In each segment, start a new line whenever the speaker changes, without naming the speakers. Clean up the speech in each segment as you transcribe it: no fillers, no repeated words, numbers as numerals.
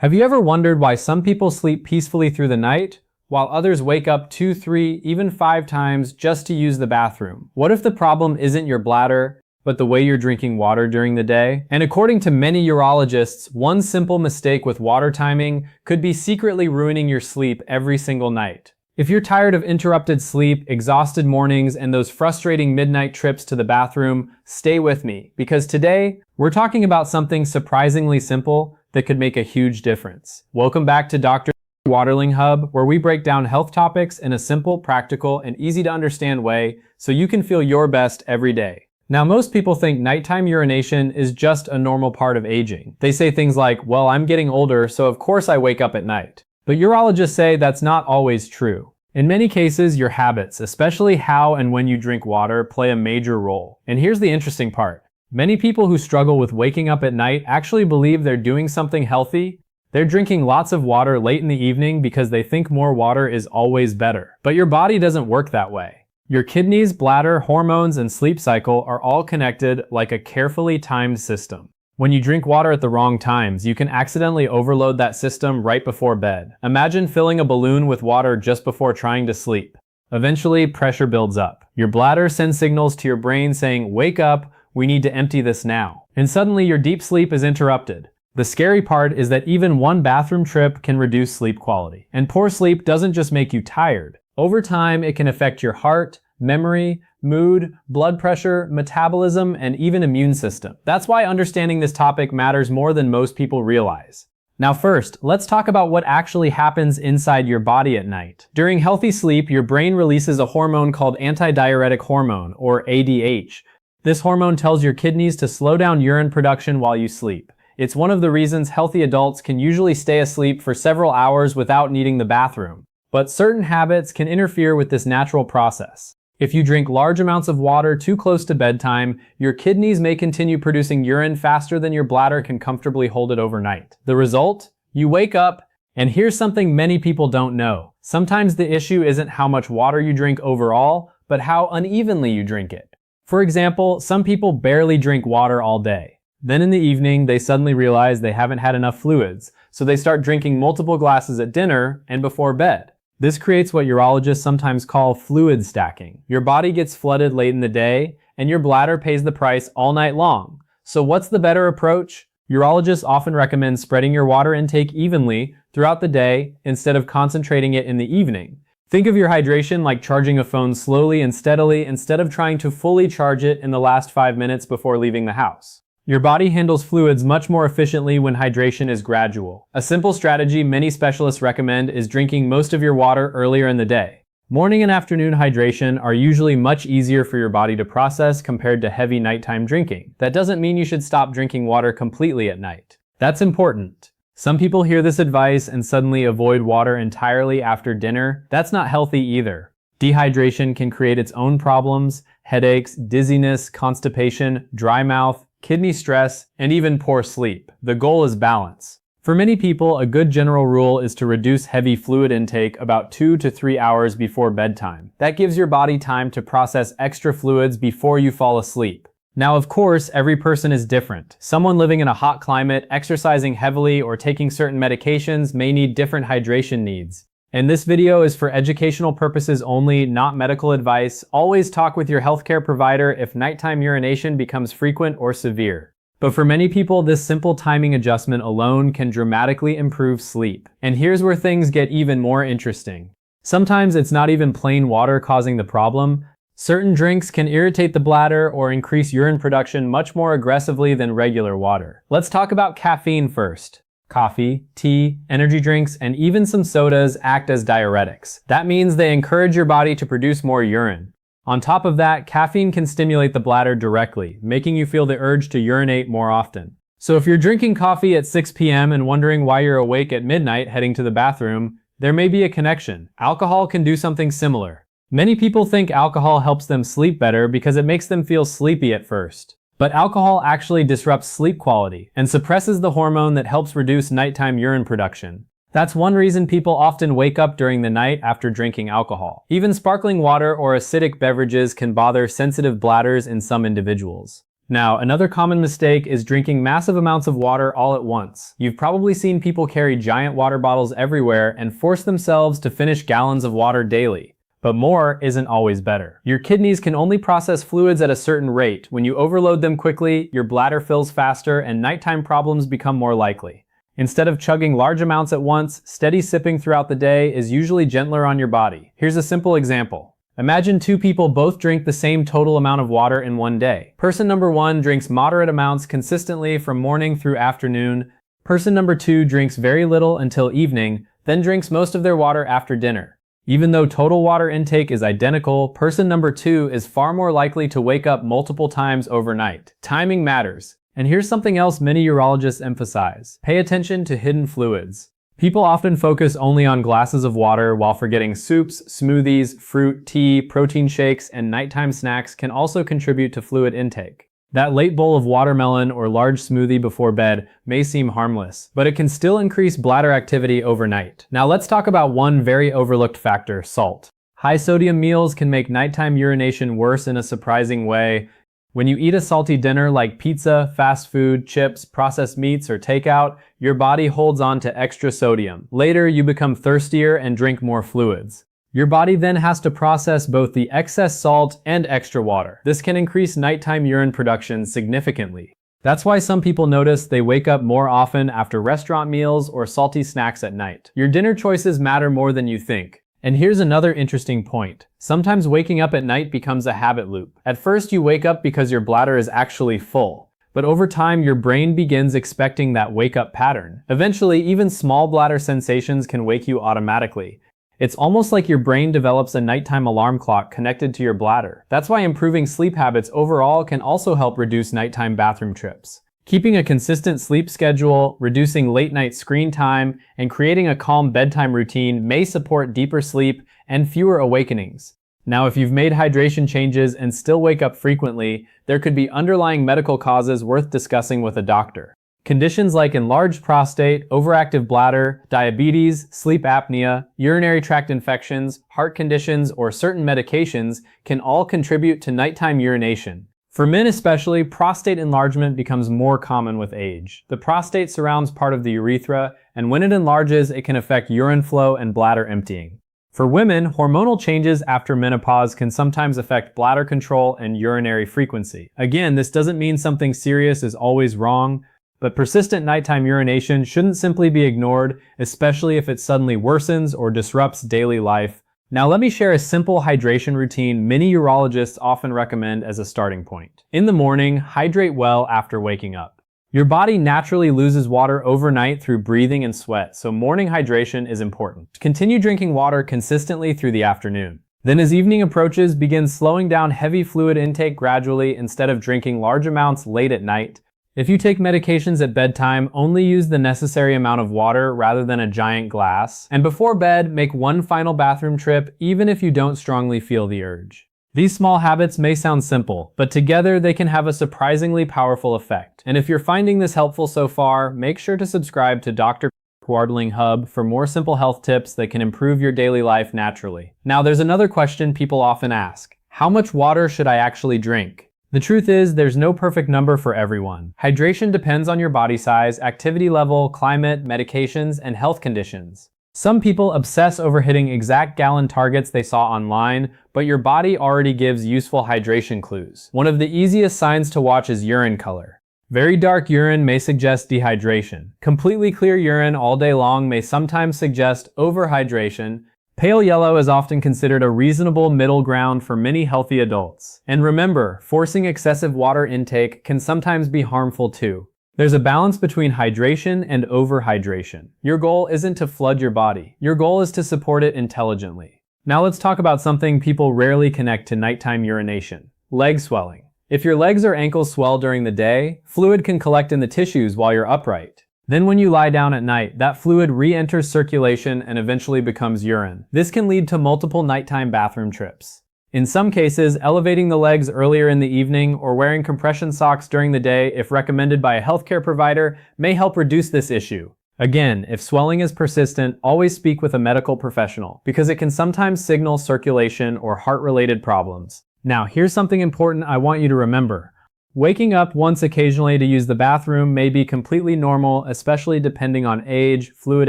Have you ever wondered why some people sleep peacefully through the night, while others wake up 2, 3, even 5 times just to use the bathroom? What if the problem isn't your bladder, but the way you're drinking water during the day? And according to many urologists, one simple mistake with water timing could be secretly ruining your sleep every single night. If you're tired of interrupted sleep, exhausted mornings, and those frustrating midnight trips to the bathroom, stay with me, because today we're talking about something surprisingly simple that could make a huge difference. Welcome back to Dr. Waterling Hub, where we break down health topics in a simple, practical, and easy to understand way so you can feel your best every day. Now, most people think nighttime urination is just a normal part of aging. They say things like, well, I'm getting older, so of course I wake up at night. But urologists say that's not always true. In many cases, your habits, especially how and when you drink water, play a major role. And here's the interesting part. Many people who struggle with waking up at night actually believe they're doing something healthy. They're drinking lots of water late in the evening because they think more water is always better. But your body doesn't work that way. Your kidneys, bladder, hormones, and sleep cycle are all connected like a carefully timed system. When you drink water at the wrong times, you can accidentally overload that system right before bed. Imagine filling a balloon with water just before trying to sleep. Eventually, pressure builds up. Your bladder sends signals to your brain saying, wake up, we need to empty this now. And suddenly your deep sleep is interrupted. The scary part is that even one bathroom trip can reduce sleep quality. And poor sleep doesn't just make you tired. Over time, it can affect your heart, memory, mood, blood pressure, metabolism, and even immune system. That's why understanding this topic matters more than most people realize. Now first, let's talk about what actually happens inside your body at night. During healthy sleep, your brain releases a hormone called antidiuretic hormone, or ADH. This hormone tells your kidneys to slow down urine production while you sleep. It's one of the reasons healthy adults can usually stay asleep for several hours without needing the bathroom. But certain habits can interfere with this natural process. If you drink large amounts of water too close to bedtime, your kidneys may continue producing urine faster than your bladder can comfortably hold it overnight. The result? You wake up, and here's something many people don't know. Sometimes the issue isn't how much water you drink overall, but how unevenly you drink it. For example, some people barely drink water all day. Then in the evening, they suddenly realize they haven't had enough fluids, so they start drinking multiple glasses at dinner and before bed. This creates what urologists sometimes call fluid stacking. Your body gets flooded late in the day, and your bladder pays the price all night long. So what's the better approach? Urologists often recommend spreading your water intake evenly throughout the day instead of concentrating it in the evening. Think of your hydration like charging a phone slowly and steadily instead of trying to fully charge it in the last 5 minutes before leaving the house. Your body handles fluids much more efficiently when hydration is gradual. A simple strategy many specialists recommend is drinking most of your water earlier in the day. Morning and afternoon hydration are usually much easier for your body to process compared to heavy nighttime drinking. That doesn't mean you should stop drinking water completely at night. That's important. Some people hear this advice and suddenly avoid water entirely after dinner. That's not healthy either. Dehydration can create its own problems: headaches, dizziness, constipation, dry mouth, kidney stress, and even poor sleep. The goal is balance. For many people, a good general rule is to reduce heavy fluid intake about 2 to 3 hours before bedtime. That gives your body time to process extra fluids before you fall asleep. Now, of course, every person is different. Someone living in a hot climate, exercising heavily, or taking certain medications may need different hydration needs. And this video is for educational purposes only, not medical advice. Always talk with your healthcare provider if nighttime urination becomes frequent or severe. But for many people, this simple timing adjustment alone can dramatically improve sleep. And here's where things get even more interesting. Sometimes it's not even plain water causing the problem. Certain drinks can irritate the bladder or increase urine production much more aggressively than regular water. Let's talk about caffeine first. Coffee, tea, energy drinks, and even some sodas act as diuretics. That means they encourage your body to produce more urine. On top of that, caffeine can stimulate the bladder directly, making you feel the urge to urinate more often. So if you're drinking coffee at 6 p.m. and wondering why you're awake at midnight heading to the bathroom, there may be a connection. Alcohol can do something similar. Many people think alcohol helps them sleep better because it makes them feel sleepy at first. But alcohol actually disrupts sleep quality and suppresses the hormone that helps reduce nighttime urine production. That's one reason people often wake up during the night after drinking alcohol. Even sparkling water or acidic beverages can bother sensitive bladders in some individuals. Now, another common mistake is drinking massive amounts of water all at once. You've probably seen people carry giant water bottles everywhere and force themselves to finish gallons of water daily. But more isn't always better. Your kidneys can only process fluids at a certain rate. When you overload them quickly, your bladder fills faster and nighttime problems become more likely. Instead of chugging large amounts at once, steady sipping throughout the day is usually gentler on your body. Here's a simple example. Imagine two people both drink the same total amount of water in one day. Person number one drinks moderate amounts consistently from morning through afternoon. Person number two drinks very little until evening, then drinks most of their water after dinner. Even though total water intake is identical, person number two is far more likely to wake up multiple times overnight. Timing matters. And here's something else many urologists emphasize. Pay attention to hidden fluids. People often focus only on glasses of water while forgetting soups, smoothies, fruit, tea, protein shakes, and nighttime snacks can also contribute to fluid intake. That late bowl of watermelon or large smoothie before bed may seem harmless, but it can still increase bladder activity overnight. Now let's talk about one very overlooked factor, salt. High sodium meals can make nighttime urination worse in a surprising way. When you eat a salty dinner like pizza, fast food, chips, processed meats, or takeout, your body holds on to extra sodium. Later, you become thirstier and drink more fluids. Your body then has to process both the excess salt and extra water. This can increase nighttime urine production significantly. That's why some people notice they wake up more often after restaurant meals or salty snacks at night. Your dinner choices matter more than you think. And here's another interesting point. Sometimes waking up at night becomes a habit loop. At first you wake up because your bladder is actually full. But over time your brain begins expecting that wake-up pattern. Eventually, even small bladder sensations can wake you automatically. It's almost like your brain develops a nighttime alarm clock connected to your bladder. That's why improving sleep habits overall can also help reduce nighttime bathroom trips. Keeping a consistent sleep schedule, reducing late-night screen time, and creating a calm bedtime routine may support deeper sleep and fewer awakenings. Now, if you've made hydration changes and still wake up frequently, there could be underlying medical causes worth discussing with a doctor. Conditions like enlarged prostate, overactive bladder, diabetes, sleep apnea, urinary tract infections, heart conditions, or certain medications can all contribute to nighttime urination. For men especially, prostate enlargement becomes more common with age. The prostate surrounds part of the urethra, and when it enlarges, it can affect urine flow and bladder emptying. For women, hormonal changes after menopause can sometimes affect bladder control and urinary frequency. Again, this doesn't mean something serious is always wrong, but persistent nighttime urination shouldn't simply be ignored, especially if it suddenly worsens or disrupts daily life. Now let me share a simple hydration routine many urologists often recommend as a starting point. In the morning, hydrate well after waking up. Your body naturally loses water overnight through breathing and sweat, so morning hydration is important. Continue drinking water consistently through the afternoon. Then as evening approaches, begin slowing down heavy fluid intake gradually instead of drinking large amounts late at night. If you take medications at bedtime, only use the necessary amount of water rather than a giant glass. And before bed, make one final bathroom trip even if you don't strongly feel the urge. These small habits may sound simple, but together they can have a surprisingly powerful effect. And if you're finding this helpful so far, make sure to subscribe to Dr. Waterling Hub for more simple health tips that can improve your daily life naturally. Now there's another question people often ask. How much water should I actually drink? The truth is, there's no perfect number for everyone. Hydration depends on your body size, activity level, climate, medications, and health conditions. Some people obsess over hitting exact gallon targets they saw online, but your body already gives useful hydration clues. One of the easiest signs to watch is urine color. Very dark urine may suggest dehydration. Completely clear urine all day long may sometimes suggest overhydration. Pale yellow is often considered a reasonable middle ground for many healthy adults. And remember, forcing excessive water intake can sometimes be harmful too. There's a balance between hydration and overhydration. Your goal isn't to flood your body. Your goal is to support it intelligently. Now let's talk about something people rarely connect to nighttime urination: leg swelling. If your legs or ankles swell during the day, fluid can collect in the tissues while you're upright. Then when you lie down at night, that fluid re-enters circulation and eventually becomes urine. This can lead to multiple nighttime bathroom trips. In some cases, elevating the legs earlier in the evening or wearing compression socks during the day, if recommended by a healthcare provider, may help reduce this issue. Again, if swelling is persistent, always speak with a medical professional, because it can sometimes signal circulation or heart-related problems. Now, here's something important I want you to remember. Waking up once occasionally to use the bathroom may be completely normal, especially depending on age, fluid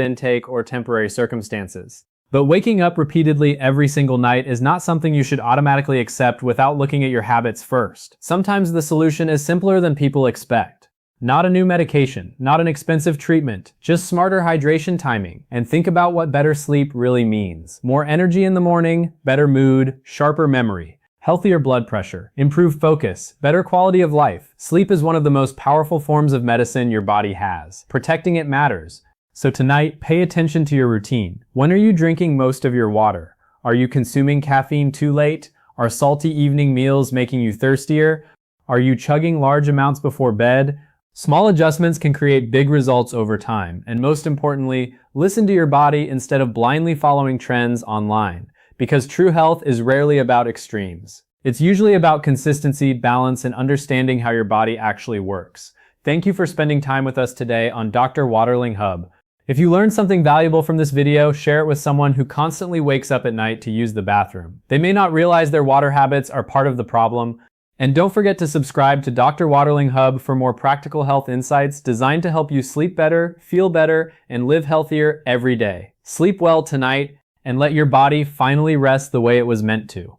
intake, or temporary circumstances. But waking up repeatedly every single night is not something you should automatically accept without looking at your habits first. Sometimes the solution is simpler than people expect. Not a new medication, not an expensive treatment, just smarter hydration timing. And think about what better sleep really means. More energy in the morning, better mood, sharper memory, healthier blood pressure, improved focus, better quality of life. Sleep is one of the most powerful forms of medicine your body has. Protecting it matters. So tonight, pay attention to your routine. When are you drinking most of your water? Are you consuming caffeine too late? Are salty evening meals making you thirstier? Are you chugging large amounts before bed? Small adjustments can create big results over time, and most importantly, listen to your body instead of blindly following trends online, because true health is rarely about extremes. It's usually about consistency, balance, and understanding how your body actually works. Thank you for spending time with us today on Dr. Waterling Hub. If you learned something valuable from this video, share it with someone who constantly wakes up at night to use the bathroom. They may not realize their water habits are part of the problem. And don't forget to subscribe to Dr. Waterling Hub for more practical health insights designed to help you sleep better, feel better, and live healthier every day. Sleep well tonight and let your body finally rest the way it was meant to.